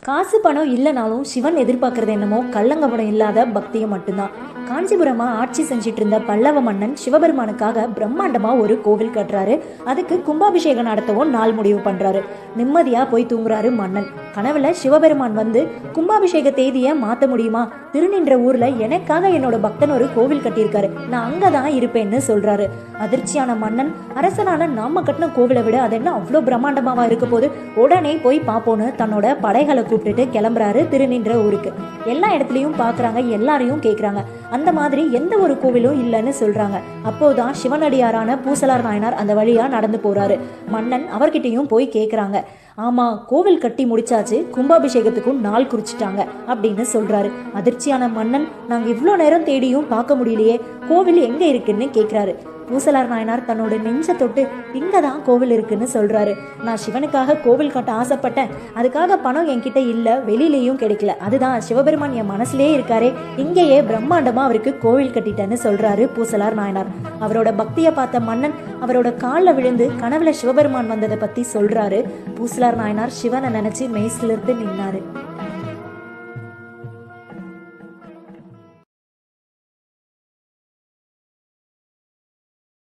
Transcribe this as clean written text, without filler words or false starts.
காசு பணம் இல்லைனாலும் சிவன் எதிர்பார்க்கறது என்னமோ கள்ளங்கபடம் இல்லாத பக்தியை மட்டும்தான். காஞ்சிபுரமா ஆட்சி செஞ்சிட்டு இருந்த பல்லவ மன்னன் சிவபெருமானுக்காக பிரம்மாண்டமா ஒரு கோவில் கட்டுறாரு. அதுக்கு கும்பாபிஷேகம் நடத்தவும் நாள் முடிவு பண்றாரு. நிம்மதியா போய் தூங்குறாரு மன்னன். கனவுல சிவபெருமான் வந்து கும்பாபிஷேக தேதியை மாத்த முடியுமா, திருநின்ற ஊர்ல எனக்காக என்னோட பக்தன் ஒரு கோவில் கட்டியிருக்காரு, நான் அங்கதான் இருப்பேன்னு சொல்றாரு. அதிர்ச்சியான மன்னன், அரசனான நாம கட்டின கோவிலை விட அது என்ன அவ்வளோ பிரம்மாண்டமாவா இருக்க போது, உடனே போய் பாப்போன்னு தன்னோட படைகளை கூப்பிட்டுட்டு கிளம்புறாரு திருநின்ற ஊருக்கு. எல்லா இடத்துலயும் பாக்குறாங்க, எல்லாரையும் கேக்குறாங்க. அந்த மாதிரி எந்த ஒரு கோவிலும் இல்லைன்னு சொல்றாங்க. அப்போதான் சிவனடியாரான பூசலார் நாயனார் அந்த வழியா நடந்து போறாரு. மன்னன் அவர்கிட்டயும் போய் கேக்குறாங்க. ஆமா, கோவில் கட்டி முடிச்சாச்சு, கும்பாபிஷேகத்துக்கும் நாள் குறிச்சிட்டாங்க அப்படின்னு சொல்றாரு. அதிர்ச்சியான மன்னன், நாங்க இவ்வளோ நேரம் தேடியும் பார்க்க முடியலையே, கோவில் எங்க இருக்குன்னு கேட்கிறாரு. பூசலார் நாயனார் தன்னோட நெஞ்ச தொட்டு இங்கதான் கோவில் இருக்குன்னு சொல்றாரு. நான் சிவனுக்காக கோவில் கட்ட ஆசைப்பட்டேன், அதுக்காக பணம் என்கிட்ட இல்ல, வெளியிலயும் கிடைக்கல, அதுதான் சிவபெருமான் என் மனசுலயே இருக்காரே, இங்கேயே பிரம்மாண்டமா அவருக்கு கோவில் கட்டிட்டேன்னு சொல்றாரு பூசலார் நாயனார். அவரோட பக்தியை பார்த்த மன்னன் அவரோட காலில் விழுந்து கனவுல சிவபெருமான் வந்ததை பத்தி சொல்றாரு. பூசலார் நாயனார் சிவனை நினைச்சு மெய்சிலிருந்து நின்னாரு.